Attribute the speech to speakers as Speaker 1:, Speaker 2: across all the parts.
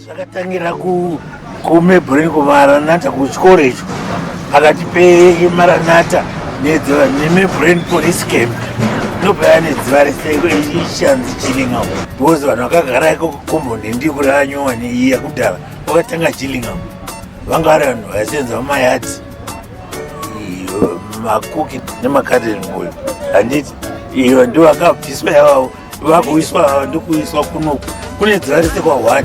Speaker 1: Zvakatangira kuMebrini kuMaranatha kuchikoro icho pakati peMaranatha neMebrini Police Camp ndopayane dziva rechanzi Gillingham because vanhu vakagara compound ndikuri anyowa neiyi yakudhara vakatanga Gillingham vanga vari vanhu vaisenza vamayati makuki nemakadeni boy handiti iyo ndo vakabviswa yavavo vakuiswa ndokuiswa kunoku kune dziva resekwa 1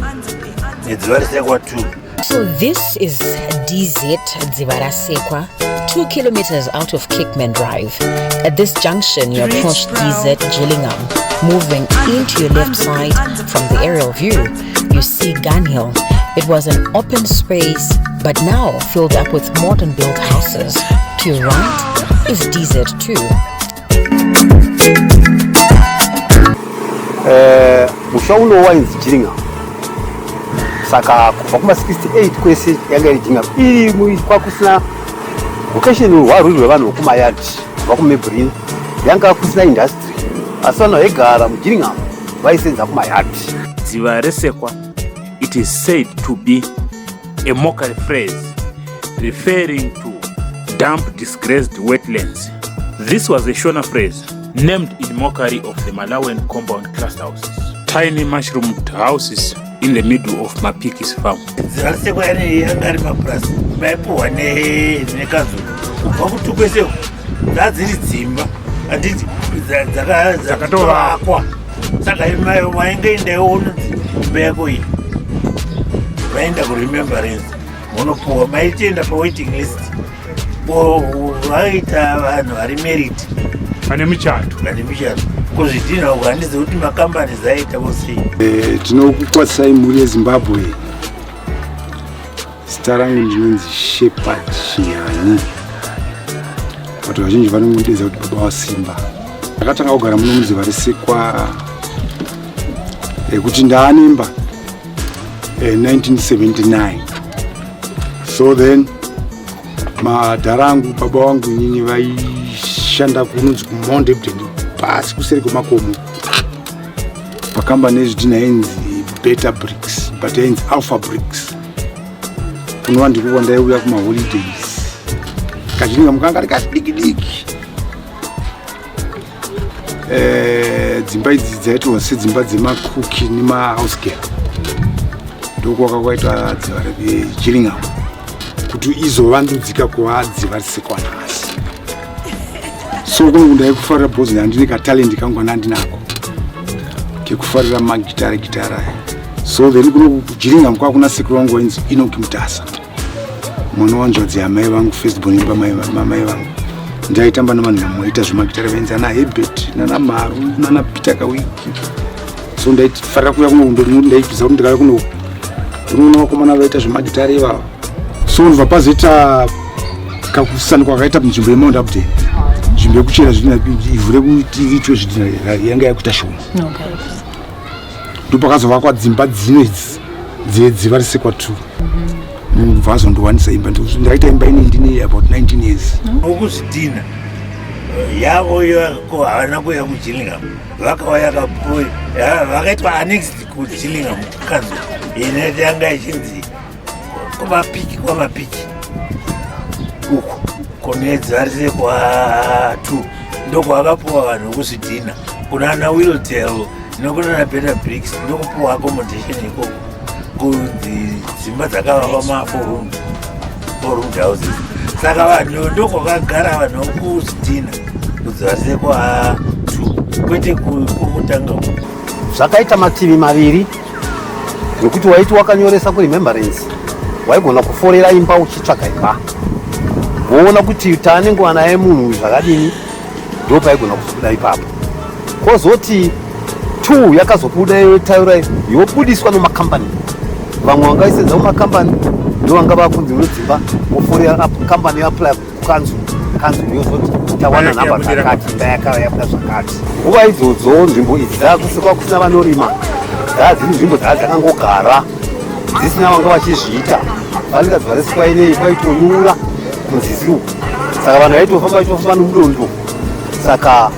Speaker 1: nedziva resekwa 2.
Speaker 2: So this is DZ Dzivarasekwa, 2 kilometers out of Kickman Drive. At this junction, you approach DZ Gillingham. Moving into your left side from the aerial view, you see Gun Hill. It was an open space, but now filled up with modern-built houses. To your right is DZ2.
Speaker 3: Mushaulo wines Gillingham. Saka kuva kuma 68 kwese yanga iri Gillingham iri kwakusina vocation hwaruri rwevanhu vokumayadi vakuMebrini yanga kusina industry asi vanhu vaigara muGillingham vaisenza kumayadi.
Speaker 4: Dziva resekwa, it is said to be a mockery phrase referring to damp disgraced wetlands. This was a Shona phrase named in mockery of the Malawian compound cluster houses, tiny mushroomed houses in the middle of Mapiki's farm.
Speaker 1: Dzirasekwa yanga ari mapurasi maipuhwa nekazuru kubva kutukwese dzadziri dzimba handiti dzakatovakwa saka waingaendawo unonzi imba yako iyi vaenda kuremembrance munopuhwa maitienda pawaiting list vaita vanhu vari merit
Speaker 4: vane michato
Speaker 1: kuzvidhina uku handizi kuti makambani zaita vosei.
Speaker 5: Tinokukwasai mhuri yeZimbabwe. Zita rangu ndinonzi Shepard Shinyanyi. Vatu vazhinji vanongondedza kuti baba wasimba. Ndakatanga kugara muno mudziva resekwa kuti ndaanemba 1979. So then madhara angu baba wangu nyinyi vaishanda kunonzi kuMondebden pasi kuseri kwemakomo pakambani yezvidhina yainzi Beta Bricks but yainzi Alpha Bricks. Kunova ndikuva ndaiuya kumaholidays kaChillingham mukanga ari kadiki dzimba idzi dzaitorwa sedzimba dzemakuki nemahouse girl ndokwaka kwaita dziva reChillingham kuti izovandudzika kuva dziva resekwa nhasi. So kungu ndaikufarira bhozi handine katalenti kangu handinako kekufarira magitara. So then kuno kuGillingham kwakuna sekuru wangu wainzi Enoch Mutasa, mwana wanjodzi yamai vangu firstborn mamai vangu. Ndaitamba navanhu vamoita zvemagitara vainzi ana Herbert nana Maru nana Peter Kawiki. So ndaifarira kuya kuno ndaibvisa kuti ndikauya kuno unoona vakomana vaita zvemagitara ivavo. So ndobva pazoita kakusanikwa kwakaita munzvimbo yeMondebden, nzvimbo yekuchera zvidhina ivhu rekuti icho zvidhina yanga yakuita shoma. Ndopakazovakwa dzimba dzinedzi dzedziva resekwa 2. Ndobva azondowanisa imba ndaita imba ine ndine about 19 years.
Speaker 1: Ukuzvidhina yavo yako havana kuya kuGillingham vakauya vakaitwa annexed kuGillingham kanzo ine yanga ichinzi kwamapiki uku kune dziva resekwa 2 ndokwakapuwa vanhu vokuzvidhina kunana Willtel nokunana Beta Bricks ndokupuwa accommodation ikoko kudzimba dzakavakwa ma4 roomed houses. Saka vanhu ndokwakagara vanhu vokuzvidhina kudziva resekwa 2 kwete kukutanga.
Speaker 3: Zvakaita mativi maviri nokuti waiti wakanyoresa kuremembrance waigona kuforera imba uchitsvaga imba woona kuti taane nguva naye munhu zvakadini ndo paigona kuzobuda ipapo. Kozoti 2 yakazobuda yotaura yobudiswa nemakambani. Vamwe vangaisenza mumakambani ndo vanga vakunzi unodzimba woforera kambani yaplaya kukanzu yozoti tawana nhamba dzakati ndayakayabuda zvakati. Nguva idzodzo nzvimbo idzi dzakusikwa kusina vanorima dzadziri nzvimbo dzakangogara dzisina vanga vachizviita valinga dziva resekwa inei kwaitonyura kunzizi uku. Saka vanhu vaitofamba nomudondo. Saka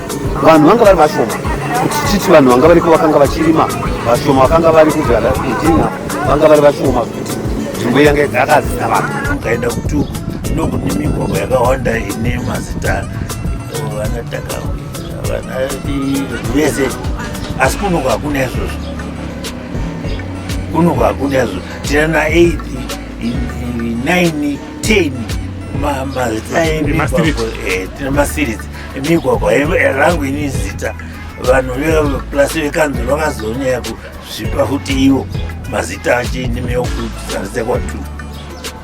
Speaker 3: vanhu vanga vari vashoma kuti titi vanhu vanga variko vakanga vachirima vashoma vakanga vari kuGillingham vanga vari vashoma kuti nzvimbo yange yakazita vanhu.
Speaker 1: Ukaenda kutuku ndokune migwagwa yakawanda ine mazita vanataka vana vese, asi kunoku hakuna izvozvo. Kunoku hakuna izvozvo. Tina na8, 9, 10 mazita emigwagwa, tina masiridzi emigwagwa rangu ini zita. Vanhu veplasi vekanzuro vakazonyanya kuzvipa futi ivo mazita achini meokuzarisa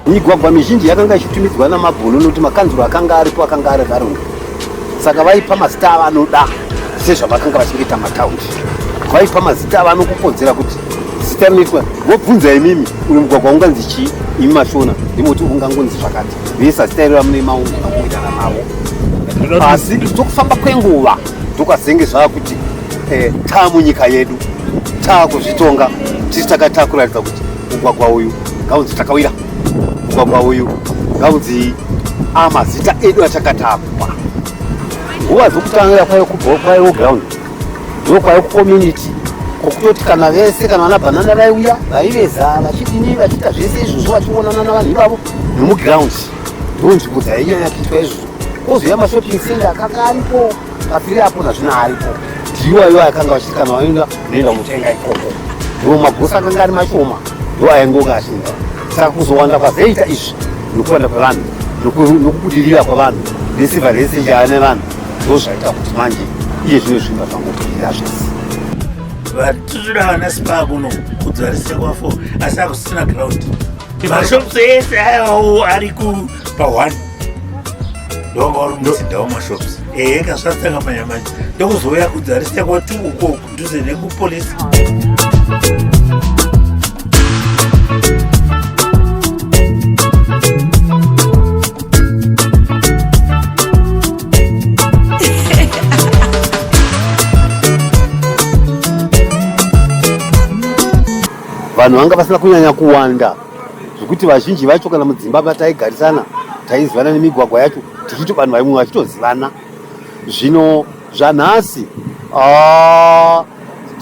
Speaker 3: migwagwa mizhinji yakanga ichitumidzwa namabhunu nokuti makanzuro akanga aripo akanga ari varungu, saka vaipa mazita avanoda sezvavakanga vachingita mataundi. Vaipa mazita avanokukonzera kuti zita rinoitwa vobvunza imimi uyu mugwagwa unganzi chii, imi mashona ndimoti ungangonzi zvakati, vesa zita iro ramune maungana kuitana navo. Asi tokufamba kwenguva tokazenge zvaakuti taamunyika yedu taakuzvitonga tisi takatakuratidza kuti mugwagwa uyu ngaunzi takawira, mugwagwa uyu ngaunzi amazita edu achakatapwa. Nguva dzokutangira kwaiwo ground ndokwaiwo community kwokutoti kana vese kana vana bhanana vaiuya vaiveza vachidini vachiita zvese izvozvo vachionana navanhu ivavo nemuground ndonzvimbo dzainyanya kuitwa izvozvo. Kozouya mashopping center akanga aripo pasiri apo nazvino aripo, ndiwo iwo akanga vachiti kana vaenda unoenda mutenga ikoko, ndo mabhosi akanga ari mashoma ndo aingonga achinda. Saka kuzowanda kwazoita izvi nokuwanda kwevanhu nokubudirira kwavanhu nesivha rese njaya nevanhu ndo zvaita kuti manje iye zvino zvimba zvangobudirira zvese.
Speaker 1: Vatusvira vana spa kuno kudzvarise kwa4 asi akusina ground. Mashops ese aiwawo ari pa1 ndongauri muzinda wamashops kasvatsanga manyamanje ndokuzouya kudzvarise kwa2 uko kudhuze nekupolisi.
Speaker 3: Vanhu vanga vasina kunyanya kuwanda zvokuti vazhinji vacho kana mudzimba mataigarisana taizivana nemigwagwa yacho tichiti vanhu vaimwe vachitozivana. Zvino zvanhasi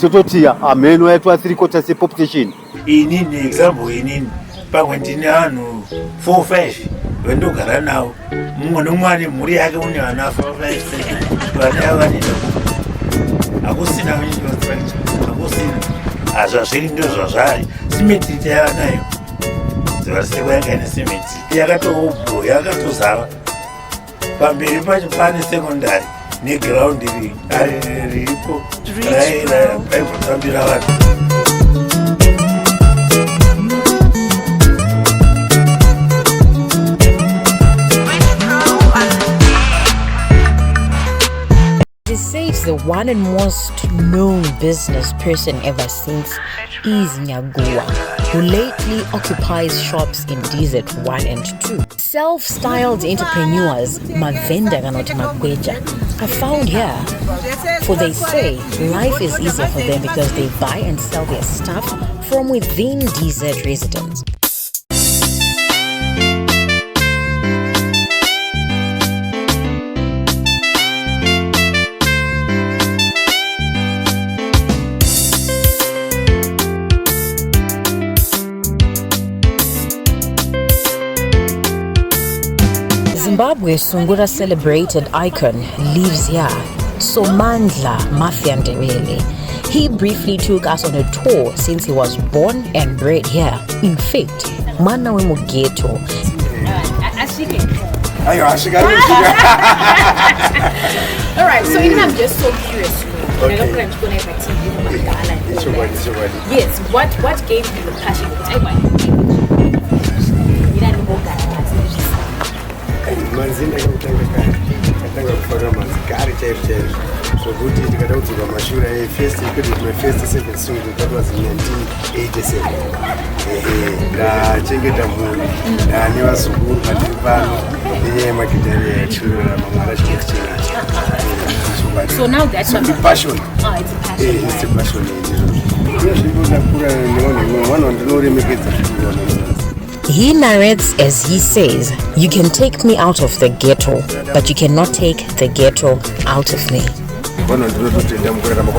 Speaker 3: tototi ameno yaitwa 3/4 sepopulation.
Speaker 1: Inini example inini pamwe ndine vanhu 4-5 vandogara navo, mumwe nomwe ane mhuri yake une vana 4-5 vana vanenda hakusina hakusina hazvazviri ndo zvazvari. Simeti taiva nayo dzivasekwa yanga ine simeti yakatobho yakatozava pamberi pacho pane sekondari negraundi riripo raivotambira vanhu.
Speaker 2: They say it's the one and most known business person ever since is Nyaguwa, who lately occupies shops in DZ1 and 2. Self-styled entrepreneurs, Mavenda Ganoti Magweja, are found here, for they say life is easier for them because they buy and sell their stuff from within DZ residents. Zimbabwe's Sungura celebrated icon lives here, Somandla Mafia Ndebele. He briefly took us on a tour since he was born and bred here. In fact, Mana we Mugeto.
Speaker 6: Alright, so I'm just so curious. Okay. Yes, what gave you the passion?
Speaker 5: Manzini akatanga kufara mazigari chaizvo zvokuti tikada kudzoka mashure first my first second song that was in 1987 ndachengeta mhuri ndane vazukuru patiri pano nenyaya yemagidhari yachirora mamwari achikuchengecha.
Speaker 6: So now that's
Speaker 5: a passion.
Speaker 6: It's a passion.
Speaker 5: It's a passion. Zviro ndakura nevanhu vanhu vandinoremekedza zviro.
Speaker 2: He narrates as he says, "You can take me out of the ghetto, but you cannot take the ghetto out of me.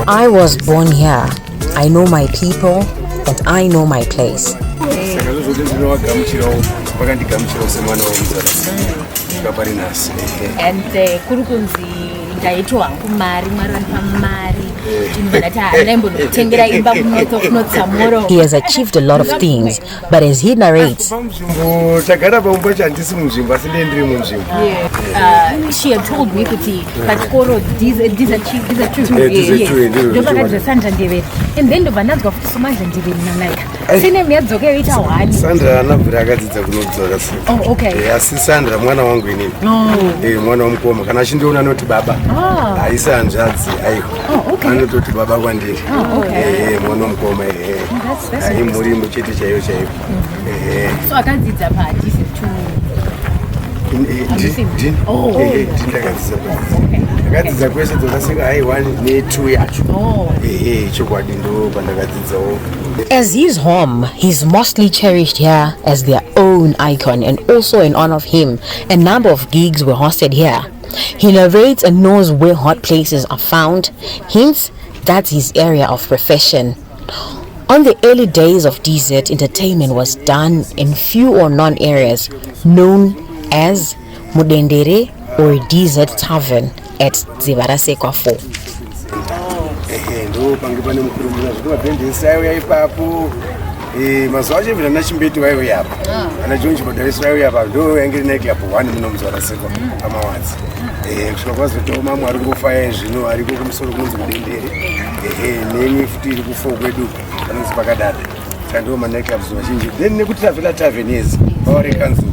Speaker 2: I was born here. I know my people. that I know my place.
Speaker 6: And kurukunzi ndaitwa kumari pamari
Speaker 2: He has achieved a lot of things, but as he narrates,
Speaker 6: she had told me but these are true. And then the banana got so much and
Speaker 3: Sandra anabrakadzidza kunodzora.
Speaker 6: Oh, okay.
Speaker 3: Yes, Sandra mwana wangu inini. Mwana wamukoma kana chindiona anoti baba. Aisa anzadzi aiko. Anototi baba kwandiri. Mwana wamukoma Ai muri muchiti chaiyo.
Speaker 6: So akadzidza pa this too.
Speaker 3: Akadzidza kwese dzakasika ai 1 ne2 yacho. Chokwadi ndo pandakadzidzawo.
Speaker 2: as his home, he's mostly cherished here as their own icon, and also in honor of him, a number of gigs were hosted here. He narrates and knows where hot places are found, hence that's his area of profession. On the early days of DZ, entertainment was done in few or none areas known as Mudendere or DZ Tavern at Dzivarasekwa 4.
Speaker 3: Pangipane mukurumuna zvikuva bhendesi aiuya ipapo mazuva vina nachimbeti vaiuya apa ana John Chibodharisi vaiuya apa ndo yange iri nightclub 1 munoMudzivarasekwa pamawadzi kusvika kwazotowo mamwe ari kungofa zvino ariko kumusoro kunonzi Mudendere neni futi iri ku4 kwedu panonzi Pakadada saka ndo manightclubs mazhinji then nekuti Tavela Tavern yezi Power Council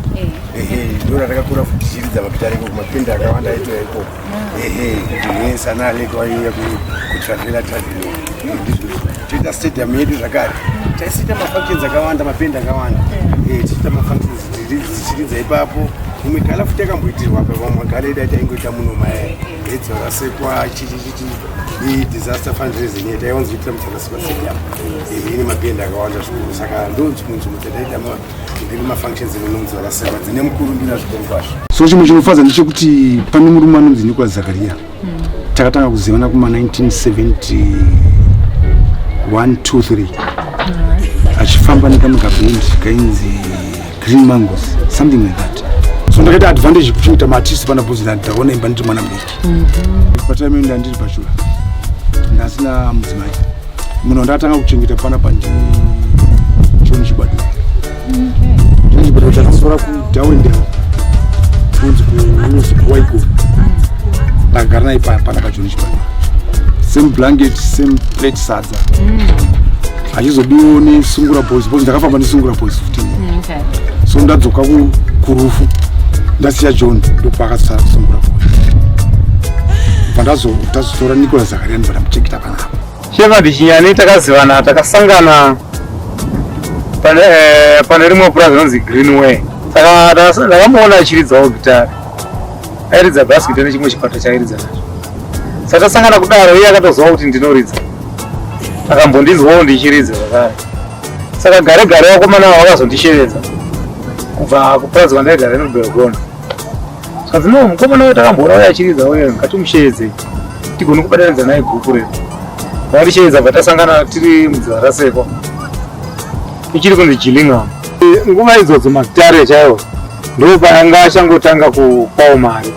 Speaker 3: ndo ratakakura futi tichiridza mapita reko kumapinda akawanda aitoya ikoko yes ana aleko aiuya kuTravela Tavern tiita stadium yedu zvakare taisita mafunctions akawanda mapenda akawanda tiita mafunctions dzichiridza ipapo mumwe gala futi akamboitirwa apa vamwe gala yedu taingoita muno Dzivarasekwa disaster fundraising taionzoitira muDzivarasekwa stadium ine mapenda akawanda zvikuru saka ndo chimwe nzvimbo tataita ndiri mafunctions munoMudzivarasekwa dzine mukurumbira zvikuru kwazvo.
Speaker 5: So chimwe chinofadza ndechekuti pane murume anonzi Nicholas Zakaria takatanga kuzivana kuma 1971, 2, 3 achifamba nekamugabhendi kainzi Green Mangoes, something like that. So ndakaita advantage kuchiita maartist pana bhuzira ndaona imba ndiri mwana mudiki. Patime ino ndandiri pachura ndasina mudzimai muno ndatanga kuchengeta pana pandi John Chibadura. John Chibadura takasora kudhawendera kunzi kuwaiko ndakagara naye pana paJohn Chibadura, same blanket same plate sadza achizobiwo neSungura Boys because ndakafamba neSungura Boys 15. So ndadzoka kurufu ndasiya John ndopakasara Sungura Boys pandazotora Nicholas Zakaria ndibva muchengeta panapa.
Speaker 7: Shevadi Chinyani takazivana takasangana pane rimwe pura rinonzi Greenway. Saka ndakamboona achiridzawo gitari, airidza basiketi nechimwe chikwata chairidza nacho. Saka tasangana kudaro iye akatoziva kuti ndinoridza akambondinzwawo ndichiridza zvakare. Saka gare gare vakomana vakazondishevedza kubva kupuradzwa ndaigara neRubergona. Saka dzino mukomana uyo takamboona uye achiridza uye ngatimushevedze tigone kubatanidza naye gupu redu. Vandishevedza bva tasangana tiri muDzivarasekwa ichiri kunzi Gillingham. Nguva idzodzo magitare chaiwo ndo paanga achangotanga kupawo mari,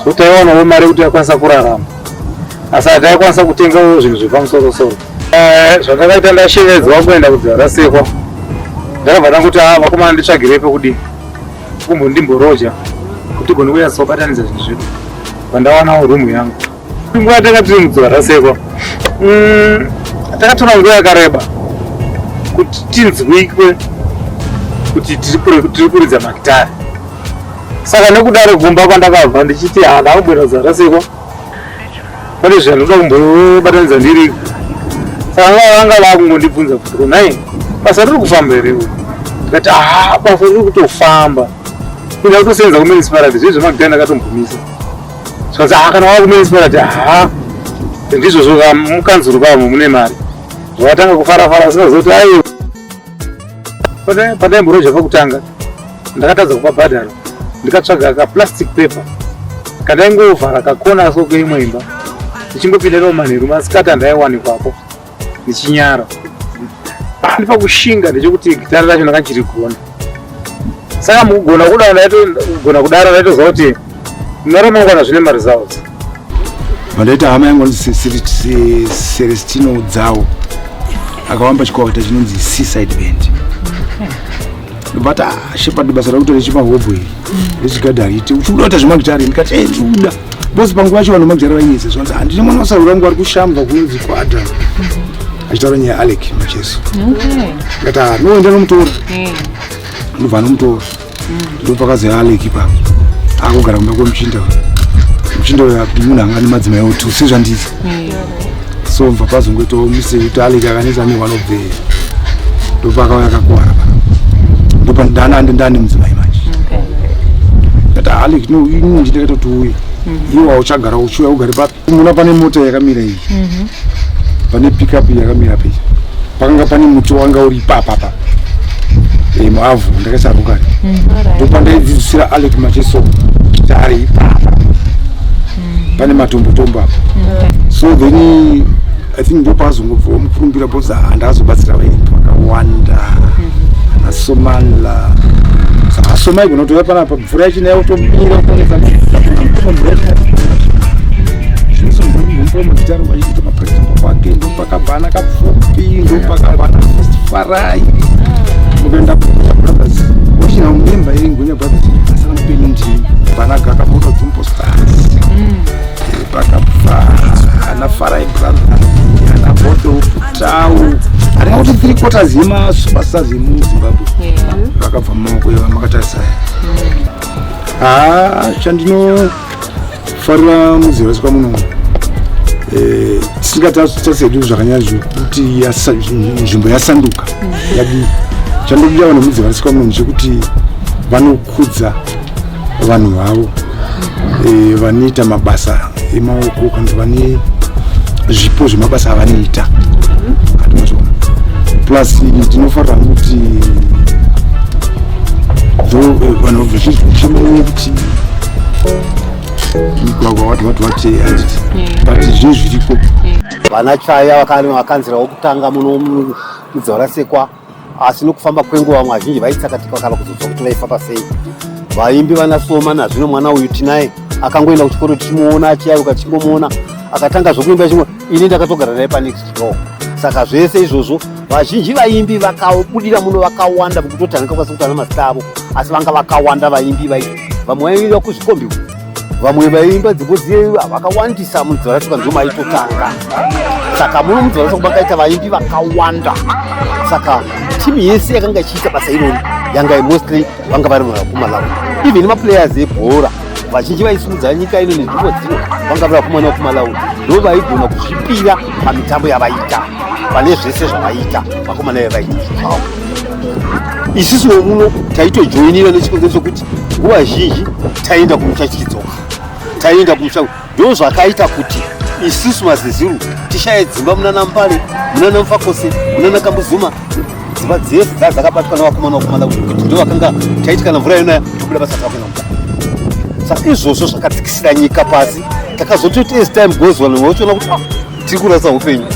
Speaker 7: so taionawo mari kuti akwanisa kurarama, asi taikwanisa kutengawo zvinhu zvepamusoro-soro. Zvandakaita ndashevedzwa kuenda kuDzivarasekwa ndakabva ndanguti vakomana nditsvagire pekudii kumbondimboroja kuti gone kunyatsobatanidza zvinhu zvedu. Pandawanawo rumu yangu nguva tanga tiri muDzivarasekwa takatora nguva yakareba kuti tinzwikwe kuti tiri kuridza magitari. Saka nekudaro gumba kwandakabva ndichiti ndakabwera kuDzivarasekwa pane zvandinoda kumbobatanidza ndiri. Saka vanga vakungondibvunza kuti konai basa riri kufamba here uyu, ndikati basa riri kutofamba ida kutosenza kumunicipality zvezvo magitari ndakatombomisa. Saka kana wava kumunicipality ndizvozvo mukanzuro kavo mune mari zvakatanga kufarafara singazoti aiwa. Pandaimboroja pakutanga ndakatadza kupa bhadharo ndikatsvaga kaplastic paper kandaingovhara kakona so keimwe imba ndichingopinda nawo manheru masikati andaiwanikwapo ndichinyara pandi pakushinga ndechekuti gitara racho ndakachiri kuona. Saka mukugona kudaro naitoziva kuti mnaramangwana zvine mari zawo.
Speaker 5: Mandaita hama yangu Celestino Dzao akawamba chikwata chinonzi Seaside Band. But shepherd basa rakutora chimahobwe iri rechigadhari iti uchikuda kuita zvemagitari ndikati ndikuda bosi panguva yacho vanhu magitari vainese zvanzi handine mwana wasaru rangu ari kushamba kunonzi Kwadra achitaura nyaya Alec Macheso ndikati noenda nomutora ndobva nomutora ndopakazi Alec ipapo akugara kumba kwemuchinda uyo munhu anga ane madzimai otu sezvandizi so mva pazongoitawo mise kuti Alec akanesa nevanobve ndopakauya akakuwara pa ndani mudzimai manje kati Alec no ini ndinenge kuti uye iwe auchagara uchiuya ugare papi muna pane mota yakamira iyi pane pickup yakamira pe pakanga pane muti wanga uri papapa muavhu ndakasarukari ndopandaidzidzisira Alec Macheso gitari ipapa pane matombo-tombo apo so then I think ndopazongobvawo mukurumbira bhozi handazobatsira vaimbi vakawanda Somala Soma igona kutoya panapa mvura yachina yautobira kuonesa magitari vachiita mapresenta kwake ndopakabhana kapfupi ndopakabhana farai mukaenda brothers wachina memba iringonya brothers asana mupenyu ndini bhanaga akamoto Jumbo Stars pakabva ana farai brothers ana bodo Tau haringa kuti 3/4 yemasuperstars emuZimbabwe vakabva mumaoko evamakatarisa chandinofarira muZimbabwe muno tisingatasaidu zvakanyanya zvekuti nzvimbo yasanduka yadii chandobuda vanhu muZimbabwe muno chekuti vanokudza vanhu vavo vanoita mabasa emaoko kana vane zvipo zvemabasa avanoita plus ndinofarira kuti vanhu vazvizvichemene kuti migwagwa wati handiti but zvinhu zviriko
Speaker 3: vana Chaya vakanzirawo kutanga muno muDzivarasekwa asi nokufamba kwenguva vamwe vazhinji vaitsakatika kana kuzotsva kuti vaifamba sei vaimbi vana Soma nazvino mwana uyu tinaye akangoenda kuchikoro tichimuona achiyaiuka tichimbomuona akatanga zvokuimba chimwe ini ndakatogara naye panext door saka zvese izvozvo vazhinji vaimbi vakabudira muno vakawanda kutotanga kwasi kuti ana mazita avo asi vanga vakawanda vaimbi vamwe vaimba kuzvikombi vamwe vaimba dzimbo vakawandisa muDzivarasekwa ndio maitotanga saka muno muDzivarasekwa makaita vaimbi vakawanda saka timu yese yakanga ichiita basa ironi yanga mostly vanga vari kuMalawi even maplayers ebhora vazhinji vaisimudza nyika ino nenzvimbo dzino vanga vari vakomana kuMalawi ndo vaigona kuzvipira pamitambo yavaita pane zvese zvavaita vakomana vevaita zvavo isusu muno taitojoinira nechikonzero chokuti nguva zhinji taenda kumusha tichidzoka taenda kumusha ndo zvakaita kuti isusu maZezuru tishaye dzimba munana Mbale munana Mufakose munana Kambuzuma dzimba dzese dzakabatwa navakomana kuMalawi kuti ndo vakanga taiti kana mvura yonaya tobuda basa takuenda mutanga saka izvozvo zvakadzikisira nyika pasi takazototi as time goes on vochiona kuti tiri kurasa upenyu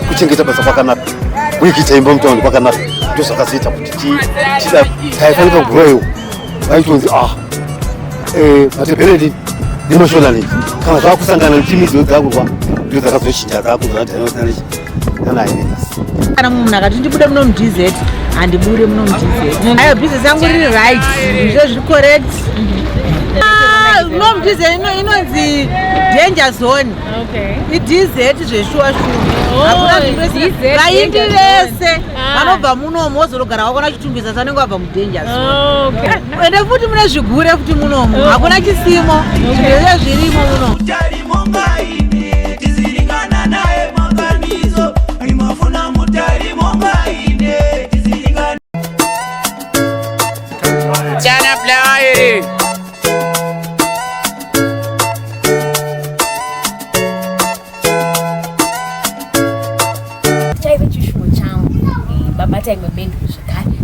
Speaker 3: kuchengeta basa kwakanaka kuikuita imba mutaundi kwakanaka ndo zvakazoita kuti taifanika kugrow vaitonzi matebheredi emotionally kana zvakusangana netimu idzo dzakukwa ndo dzakazochinja
Speaker 8: kana munhu akati ndibude muno muDZ handibude muno muDZ ayo business yangu riri right izvo zviri correct no muDZ inonzi danger zone iDZ zveshuwa shuwa hakuna zvinhu vaimbi vese vanobva munomu wozorogara wakona chitumbisa sanenge wabva mudanger zone ende futi mune zvigure futi munomu hakuna chisimo zvese zvirimo munomu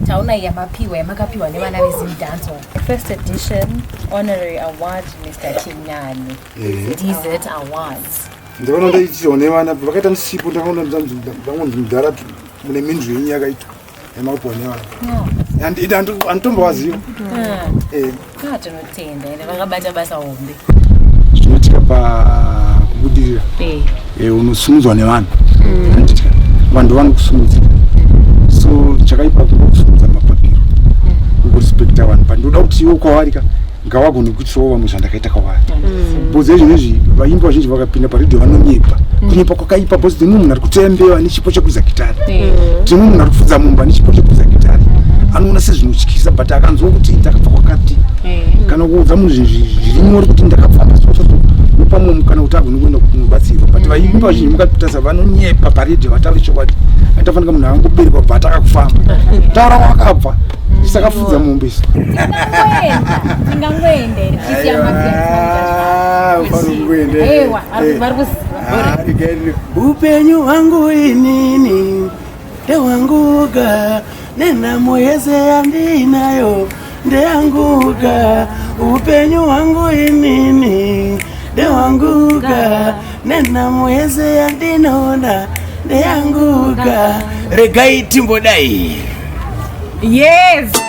Speaker 6: taona yamapiwa yamakapiwa nevana vezimdanso
Speaker 9: first edition honorary award Mr. Chinyani DZ Awards
Speaker 5: ndakaona ndaichiona nevana vakaita nisipo ndakaona ndangonzi mudhara mune mindri yakaitwa yemaupone vanhu and ida anotombowaziva
Speaker 9: tinotenda ende vakabata basa hombe
Speaker 5: zvinoitika pakubudirira unosumudzwa nevanhu vanhu vanokusumudza so chakaipa kusumudza mapapiro kurespekta vanhu but ndoda kuti iwo kwawarika ngawagone kuitirawo vamwe zvandakaita kwavari bhozi ezvinezvi vaimbi vazhinji vakapinda paredhiyo vanonyepa kunyepa kwakaipa bhozi tine munhu ari kutembewa nechipo chekuriza gitari tine munhu ari kupfudza mumba nechipo chekuriza gitari anoona sezvinotyisa but akanzwa kuti ndakabva kwakati kana kuudza munhu zvirinyori kuti ndakabva pamwe kana kuti agone kuenda kumubatsirwa but vaimbi vazhinji mukatasa vanonyepa paredhiyo vataura chokwadi atafanika munhu angoberekwa bhat akakufamba taura kwakabva isakafudza mumbisi
Speaker 1: upenyu hwangu inini ndewanguka nenhamo yese yandinayo ndeyanguka upenyu hwangu inini ndewanguka nenhamo yese yandinoona ndeyanguka regai timbodai.
Speaker 8: Yes.